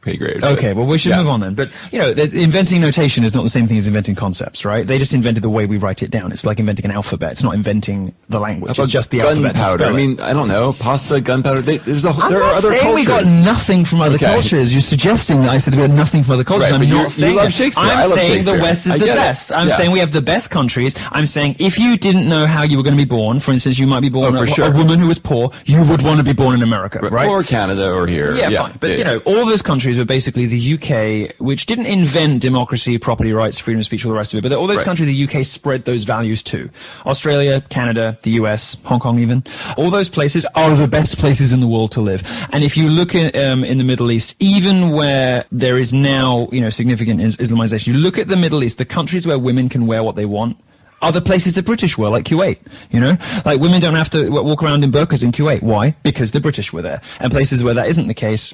pay grade. Okay, well, we should move on then. But, inventing notation is not the same thing as inventing concepts, right? They just invented the way we write it down. It's like inventing an alphabet. It's not inventing the language. It's just the alphabet. Gunpowder. I mean, I don't know. Pasta, gunpowder. There are other cultures. We got nothing from other cultures. You're suggesting that I said we got nothing from other cultures. Right, I'm not saying you love Shakespeare. I'm saying the West is the best. I'm saying we have the best countries. I'm saying if you didn't know how you were going to be born, for instance, you might be born a woman who was poor, you would want to be born in America, right? Or Canada or here. Yeah, fine. But, all those countries were basically the UK, which didn't invent democracy, property rights, freedom of speech, all the rest of it, but all those countries, the UK spread those values to. Australia, Canada, the US, Hong Kong even. All those places are the best places in the world to live. And if you look at, in the Middle East, even where there is now, significant Islamization, you look at the Middle East, the countries where women can wear what they want, other places the British were, like Kuwait, Like women don't have to walk around in burqas in Kuwait. Why? Because the British were there. And places where that isn't the case,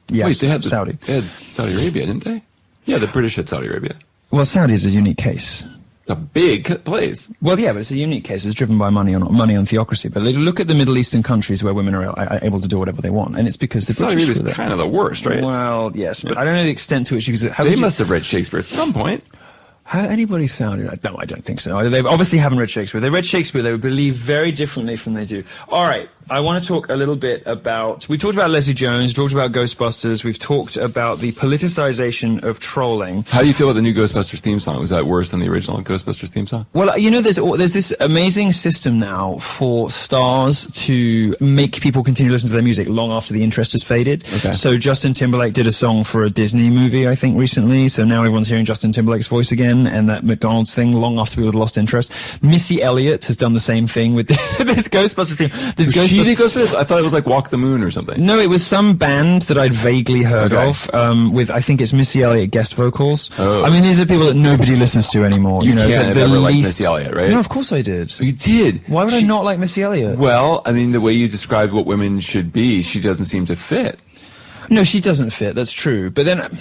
yes, wait, they had Saudi. They had Saudi Arabia, didn't they? Yeah, the British had Saudi Arabia. Well, Saudi is a unique case. It's a big place. Well, yeah, but it's a unique case. It's driven by money on theocracy. But look at the Middle Eastern countries where women are able to do whatever they want, and it's because the Saudi British Arabia is kind of the worst, right? Well, yes, but I don't know the extent to which they must have read Shakespeare at some point. How anybody found it? No, I don't think so. They obviously haven't read Shakespeare. They read Shakespeare, they would believe very differently from they do. All right, I want to talk a little bit about... We talked about Leslie Jones, we talked about Ghostbusters, we've talked about the politicization of trolling. How do you feel about the new Ghostbusters theme song? Was that worse than the original Ghostbusters theme song? Well, there's this amazing system now for stars to make people continue to listen to their music long after the interest has faded. Okay. So Justin Timberlake did a song for a Disney movie, I think, recently. So now everyone's hearing Justin Timberlake's voice again, and that McDonald's thing long after people had lost interest. Missy Elliott has done the same thing with this Ghostbusters theme. She did Ghostbusters? I thought it was like Walk the Moon or something. No, it was some band that I'd vaguely heard of, with, I think it's Missy Elliott guest vocals. Oh. I mean, these are people that nobody listens to anymore. You can't have ever liked Missy Elliott, right? No, of course I did. You did? Why would I not like Missy Elliott? Well, I mean, the way you described what women should be, she doesn't seem to fit. No, she doesn't fit, that's true. But then...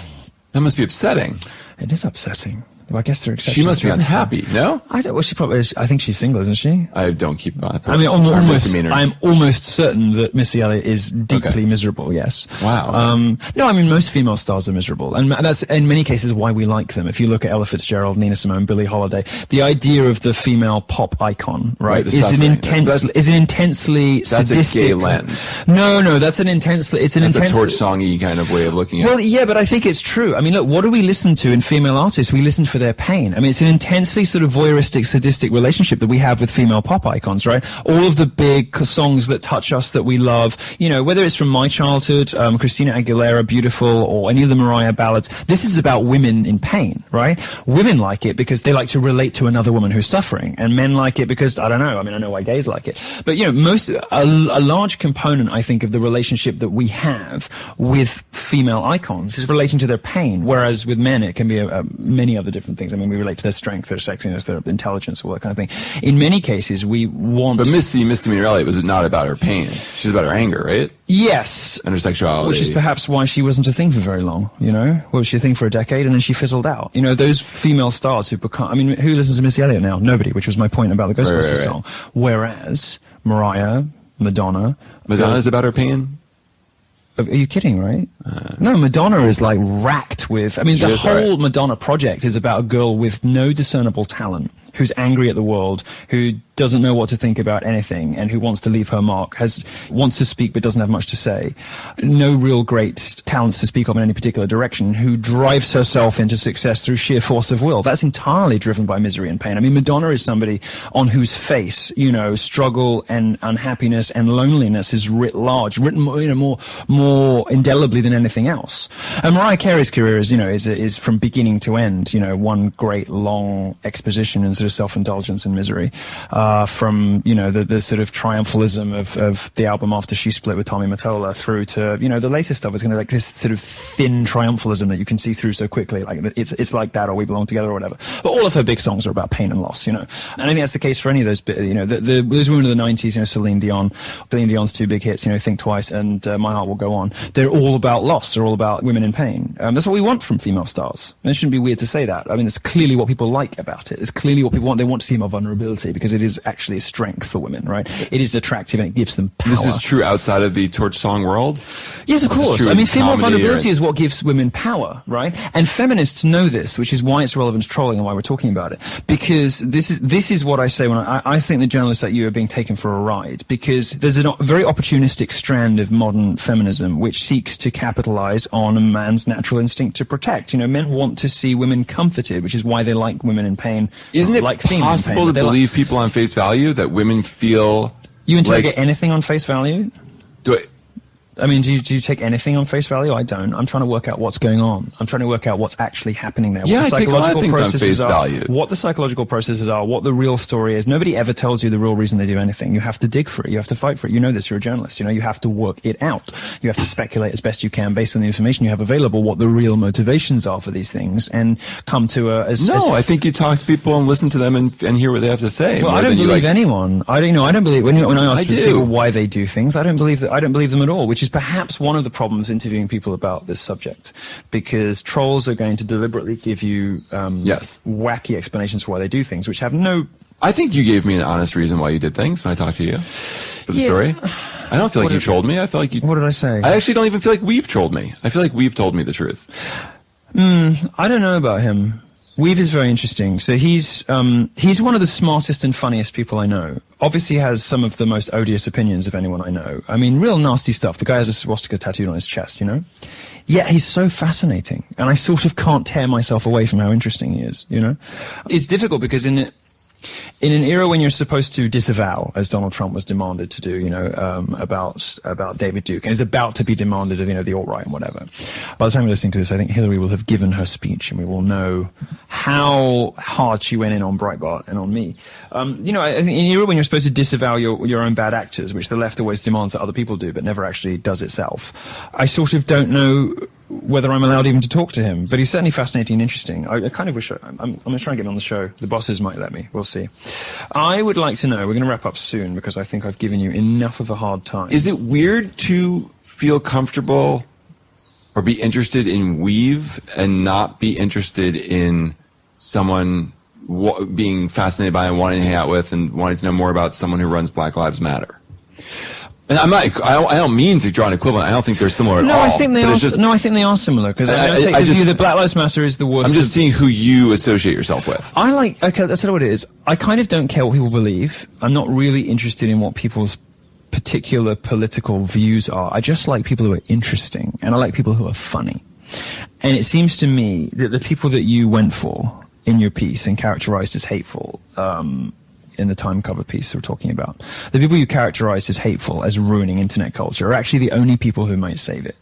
That must be upsetting. It is upsetting. Well, I guess they're exceptions. She must be unhappy, no? Well, she probably is. I think she's single, isn't she? I don't keep on. I mean, I'm almost certain that Missy Elliott is deeply miserable, yes. Wow. No, I mean, most female stars are miserable. And that's, in many cases, why we like them. If you look at Ella Fitzgerald, Nina Simone, Billie Holiday, the idea of the female pop icon, right, is an intensely sadistic... That's a gay lens. No, that's an intensely... It's a torch song-y kind of way of looking at it. Well, yeah, but I think it's true. I mean, look, what do we listen to in female artists? We listen for their pain. I mean, it's an intensely sort of voyeuristic, sadistic relationship that we have with female pop icons, right? All of the big songs that touch us that we love, you know, whether it's from my childhood, Christina Aguilera, Beautiful, or any of the Mariah ballads, this is about women in pain, right? Women like it because they like to relate to another woman who's suffering, and men like it because, I don't know, I mean, I know why gays like it. But, you know, a large component, I think, of the relationship that we have with female icons is relating to their pain, whereas with men it can be many other different things. I mean, we relate to their strength, their sexiness, their intelligence, all that kind of thing. In many cases, we want... But Misdemeanor Elliott was not about her pain. She's about her anger, right? Yes. And her sexuality. Which is perhaps why she wasn't a thing for very long, you know? Well, she was a thing for a decade, and then she fizzled out. You know, those female stars who become... I mean, who listens to Missy Elliott now? Nobody, which was my point about the Ghostbusters song. Whereas Mariah, Madonna... Madonna's about her pain? Are you kidding, right? No, Madonna is like racked with... I mean, the whole Madonna project is about a girl with no discernible talent, who's angry at the world, who doesn't know what to think about anything, and who wants to leave her mark, wants to speak but doesn't have much to say, no real great talents to speak of in any particular direction, who drives herself into success through sheer force of will. That's entirely driven by misery and pain. I mean, Madonna is somebody on whose face, you know, struggle and unhappiness and loneliness is writ large, written, you know, more indelibly than anything else. And Mariah Carey's career is, you know, is from beginning to end, you know, one great long exposition and sort of self-indulgence and misery. From, you know, the sort of triumphalism of the album after she split with Tommy Mottola through to, you know, the latest stuff is going to like this sort of thin triumphalism that you can see through so quickly. Like it's like that, or We Belong Together, or whatever. But all of her big songs are about pain and loss, you know. And I think that's the case for any of those, you know, those women of the 90s, you know, Celine Dion's two big hits, you know, Think Twice and My Heart Will Go On. They're all about loss. They're all about women in pain. That's what we want from female stars. And it shouldn't be weird to say that. I mean, it's clearly what people like about it. It's clearly what people want. They want to see more vulnerability because it is actually a strength for women, right? It is attractive and it gives them power. This is true outside of the torch song world? Yes, of course. I mean, female vulnerability is what gives women power, right? And feminists know this, which is why it's relevant to trolling and why we're talking about it. Because this is what I say when I think the journalists like you are being taken for a ride, because there's a very opportunistic strand of modern feminism which seeks to capitalize on a man's natural instinct to protect. You know, men want to see women comforted, which is why they like women in pain. Isn't it like possible to believe people on face value, that women feel... You interrogate anything on face value? Do I mean, do you take anything on face value? I don't. I'm trying to work out what's going on. I'm trying to work out what's actually happening there. Yeah, what the I take a lot of things on face value. What the psychological processes are, what the real story is. Nobody ever tells you the real reason they do anything. You have to dig for it. You have to fight for it. You know this. You're a journalist. You know, you have to work it out. You have to speculate as best you can based on the information you have available what the real motivations are for these things and come to a... I think you talk to people and listen to them and hear what they have to say. Well, I don't believe anyone. I don't believe... When I ask people why they do things, I don't believe them at all, which is perhaps one of the problems interviewing people about this subject, because trolls are going to deliberately give you wacky explanations for why they do things, which have no... I think you gave me an honest reason why you did things when I talked to you for the story. I don't feel like you trolled me. I feel like you... What did I say? I actually don't even feel like we've trolled me. I feel like we've told me the truth. I don't know about him. Weave is very interesting. So he's one of the smartest and funniest people I know. Obviously has some of the most odious opinions of anyone I know. I mean, real nasty stuff. The guy has a swastika tattooed on his chest, you know? Yet he's so fascinating. And I sort of can't tear myself away from how interesting he is, you know? It's difficult because in an era when you're supposed to disavow, as Donald Trump was demanded to do, you know, about David Duke, and is about to be demanded of, you know, the alt-right and whatever. By the time we're listening to this, I think Hillary will have given her speech, and we will know how hard she went in on Breitbart and on me. You know, I think in an era when you're supposed to disavow your own bad actors, which the left always demands that other people do, but never actually does itself, I sort of don't know whether I'm allowed even to talk to him, but he's certainly fascinating and interesting. I kind of wish I'm going to try and get him on the show. The bosses might let me. We'll see. I would like to know, we're going to wrap up soon because I think I've given you enough of a hard time. Is it weird to feel comfortable or be interested in Weave and not be interested in someone being fascinated by and wanting to hang out with and wanting to know more about someone who runs Black Lives Matter? And I don't mean to draw an equivalent. I don't think they're similar at all. I think they are similar because I take the view that Black Lives Matter is the worst. I'm just seeing who you associate yourself with. Okay, I'll tell you what it is. I kind of don't care what people believe. I'm not really interested in what people's particular political views are. I just like people who are interesting, and I like people who are funny. And it seems to me that the people that you went for in your piece and characterized as hateful, in the Time cover piece we're talking about, the people you characterized as hateful, as ruining internet culture, are actually the only people who might save it.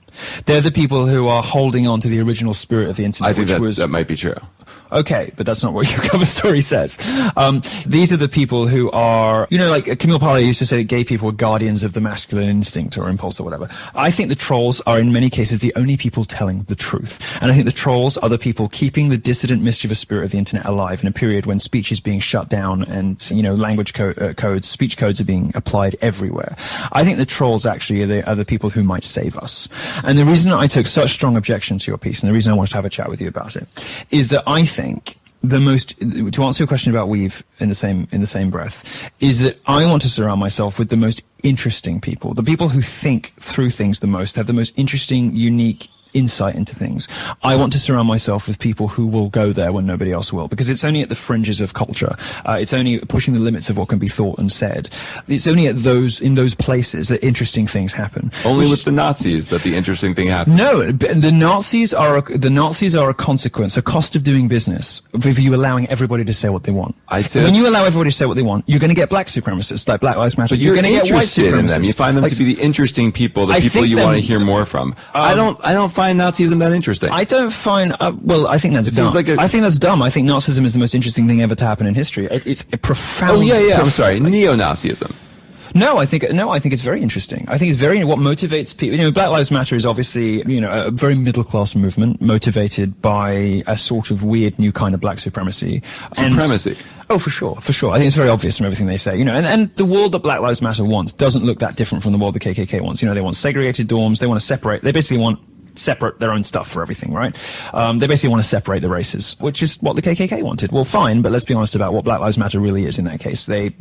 They're the people who are holding on to the original spirit of the internet. I think that might be true. Okay, but that's not what your cover story says. These are the people who are, like Camille Paglia used to say that gay people were guardians of the masculine instinct or impulse or whatever. I think the trolls are in many cases the only people telling the truth. And I think the trolls are the people keeping the dissident, mischievous spirit of the internet alive in a period when speech is being shut down and, language codes, speech codes are being applied everywhere. I think the trolls actually are the people who might save us. And the reason I took such strong objection to your piece, and the reason I wanted to have a chat with you about it, is that I think to answer your question about weave in the same breath, is that I want to surround myself with the most interesting people, the people who think through things the most, have the most interesting, unique insight into things. I want to surround myself with people who will go there when nobody else will, because it's only at the fringes of culture. It's only pushing the limits of what can be thought and said. It's only in those places that interesting things happen. Only with the Nazis that the interesting thing happens. No, the Nazis are a consequence, a cost of doing business, of you allowing everybody to say what they want. When you allow everybody to say what they want, you're going to get black supremacists like Black Lives Matter. But you're going to get white supremacists. In them. You find them to be the interesting people, the people you want to hear more from. I don't find Nazism that interesting. I don't find. I think that's dumb. I think that's dumb. I think Nazism is the most interesting thing ever to happen in history. It's a profound. Oh yeah. I'm sorry, neo-Nazism. No, I think it's very interesting. I think it's what motivates people. Black Lives Matter is obviously, a very middle-class movement motivated by a sort of weird new kind of black supremacy. Oh, for sure. I think it's very obvious from everything they say, and the world that Black Lives Matter wants doesn't look that different from the world the KKK wants. They want segregated dorms. They want to separate. They basically want separate their own stuff for everything, right? They basically want to separate the races, which is what the KKK wanted. Well, fine, but let's be honest about what Black Lives Matter really is in that case. They,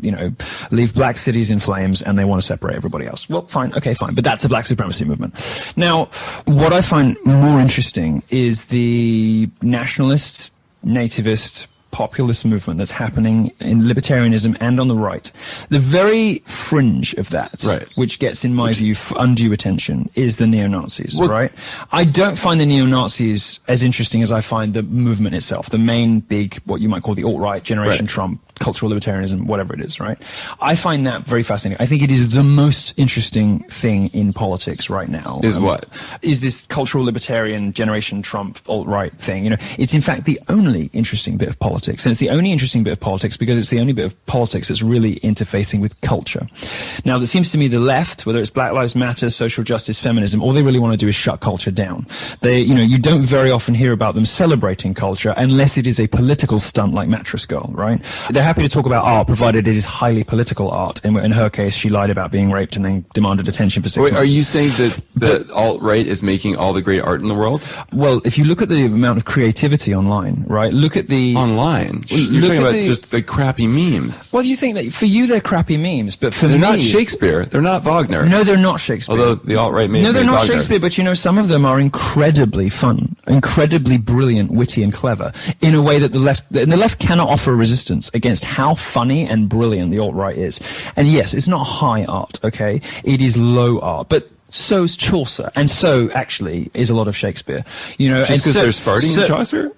leave black cities in flames and they want to separate everybody else. Well, fine, okay, fine, but that's a black supremacy movement. Now, what I find more interesting is the nationalist, nativist, populist movement that's happening in libertarianism and on the right. The very fringe of that, right, which gets, in my view, undue attention, is the neo-Nazis, right? I don't find the neo-Nazis as interesting as I find the movement itself, the main big, what you might call the alt-right, Generation Trump, cultural libertarianism, whatever it is, right? I find that very fascinating. I think it is the most interesting thing in politics right now. Is this cultural libertarian, Generation Trump, alt-right thing. It's in fact the only interesting bit of politics. And it's the only interesting bit of politics because it's the only bit of politics that's really interfacing with culture. Now, it seems to me the left, whether it's Black Lives Matter, social justice, feminism, all they really want to do is shut culture down. You don't very often hear about them celebrating culture unless it is a political stunt like Mattress Girl, right? They're happy to talk about art, provided it is highly political art. In her case, she lied about being raped and then demanded attention for 6 months. Are you saying that the alt-right is making all the great art in the world? Well, if you look at the amount of creativity online, right? Look at the... Online? You're talking about just the crappy memes. Well, you think that for you they're crappy memes, but for me... They're not Shakespeare. They're not Wagner. No, they're not Shakespeare. Although the alt-right made they're not Wagner. Shakespeare, but some of them are incredibly fun, incredibly brilliant, witty and clever, in a way that the left cannot offer resistance against how funny and brilliant the alt-right is. And yes, it's not high art, okay? It is low art, but so's Chaucer, and so actually is a lot of Shakespeare. Just because there's farting in Chaucer?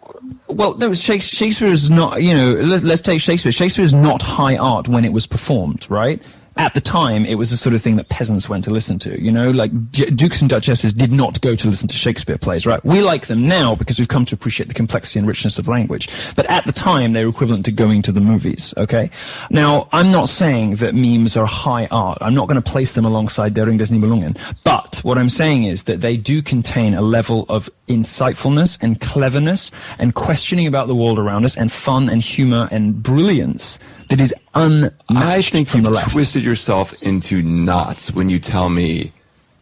Well, no, Shakespeare is not, let's take Shakespeare. Shakespeare is not high art when it was performed, right? At the time, it was the sort of thing that peasants went to listen to, like dukes and duchesses did not go to listen to Shakespeare plays, right? We like them now because we've come to appreciate the complexity and richness of language. But at the time, they were equivalent to going to the movies, okay? Now, I'm not saying that memes are high art. I'm not going to place them alongside Der Ring des Nibelungen. But what I'm saying is that they do contain a level of insightfulness and cleverness and questioning about the world around us and fun and humor and brilliance that is unmatched from the left. I think you've twisted yourself into knots when you tell me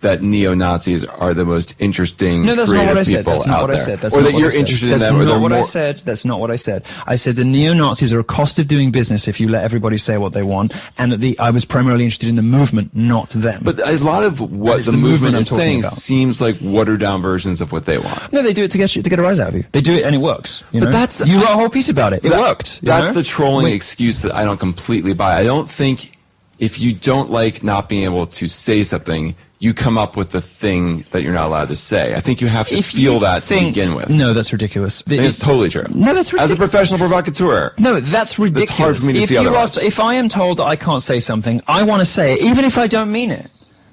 that neo-Nazis are the most interesting creative people out there. Or that you're interested in them. That's not what I said. That's not what I said. I said the neo-Nazis are a cost of doing business if you let everybody say what they want, and that I was primarily interested in the movement, not them. But a lot of what the movement is saying seems like watered-down versions of what they want. No, they do it to get a rise out of you. They do it and it works. But that's... You wrote a whole piece about it. It worked. That's the trolling excuse that I don't completely buy. I don't think if you don't like not being able to say something, you come up with the thing that you're not allowed to say. I think you have to feel that to begin with. No, that's ridiculous. I think it's totally true. No, that's ridiculous. As a professional provocateur. No, that's ridiculous. It's hard for me to see otherwise. If I am told that I can't say something, I want to say it, even if I don't mean it.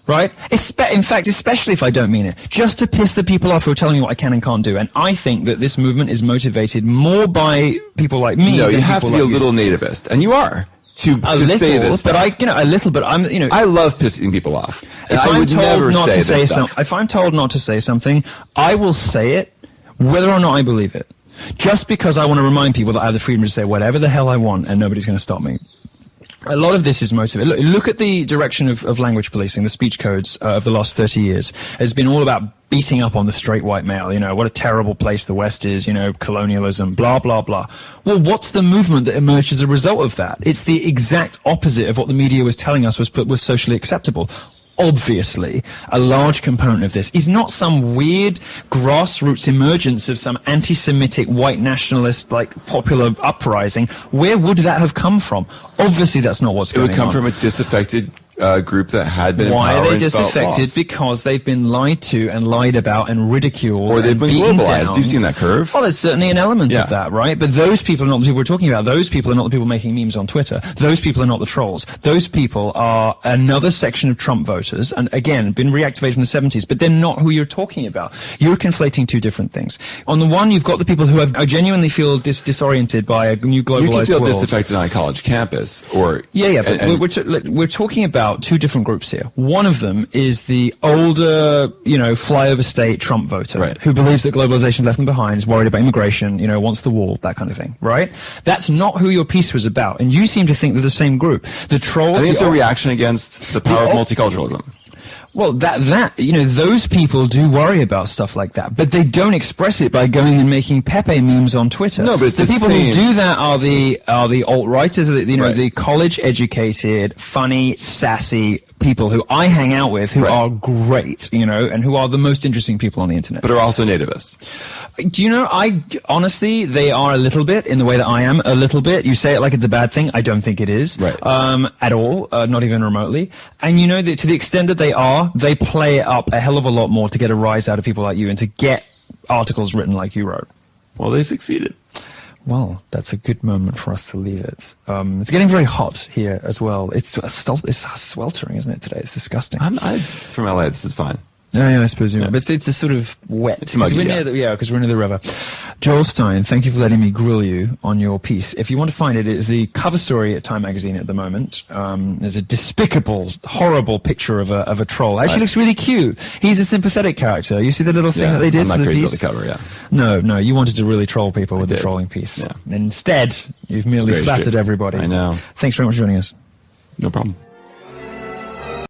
Right? In fact, especially if I don't mean it. Just to piss the people off who are telling me what I can and can't do. And I think that this movement is motivated more by people like me. No, you have to be a little nativist. And you are. To say this stuff. But I love pissing people off. And if I would never say this stuff. If I'm told not to say something, I will say it, whether or not I believe it. Just because I want to remind people that I have the freedom to say whatever the hell I want and nobody's going to stop me. A lot of this is motivated. Look at the direction of language policing, the speech codes of the last 30 years. It's been all about beating up on the straight white male. You know, what a terrible place the West is, colonialism, blah, blah, blah. Well, what's the movement that emerged as a result of that? It's the exact opposite of what the media was telling us was socially acceptable. Obviously, a large component of this is not some weird grassroots emergence of some anti-Semitic white nationalist popular uprising. Where would that have come from? Obviously, that's not what's going on. It would come from a disaffected group that had been Why empowered. Are they disaffected? Because they've been lied to and lied about and ridiculed, or they've been globalized. Down. You've seen that curve. Well, there's certainly an element of that, right? But those people are not the people we're talking about. Those people are not the people making memes on Twitter. Those people are not the trolls. Those people are another section of Trump voters, and again, been reactivated from the 70s. But they're not who you're talking about. You're conflating two different things. On the one, you've got the people who genuinely feel disoriented by a new globalized world. You can feel disaffected on a college campus, or but we're talking about two different groups here. One of them is the older, flyover state Trump voter who believes that globalization left them behind, is worried about immigration, wants the wall, that kind of thing, right? That's not who your piece was about, and you seem to think they're the same group. The trolls. I think it's a reaction against the power of multiculturalism. Well, those people do worry about stuff like that, but they don't express it by going and making Pepe memes on Twitter. No, but it's the people who do that are the alt-righters, the college-educated, funny, sassy people who I hang out with, who are great, and who are the most interesting people on the internet. But are also nativists. Honestly, they are a little bit in the way that I am a little bit. You say it like it's a bad thing. I don't think it is. Right. At all. Not even remotely. And that to the extent that they play it up a hell of a lot more to get a rise out of people like you and to get articles written like you wrote. Well, they succeeded. Well, that's a good moment for us to leave it. It's getting very hot here as well. It's sweltering, isn't it, today? It's disgusting. From LA, this is fine. Yeah, I suppose you are. But it's a sort of wet. It's muggy, because we're near the river. Joel Stein, thank you for letting me grill you on your piece. If you want to find it, it's the cover story at Time Magazine at the moment. There's a despicable, horrible picture of a troll. Actually looks really cute. He's a sympathetic character. You see the little thing that they did I'm not for the crazy piece? about the cover, No, you wanted to really troll people with the trolling piece. Yeah. Instead, you've merely flattered everybody. I know. Thanks very much for joining us. No problem.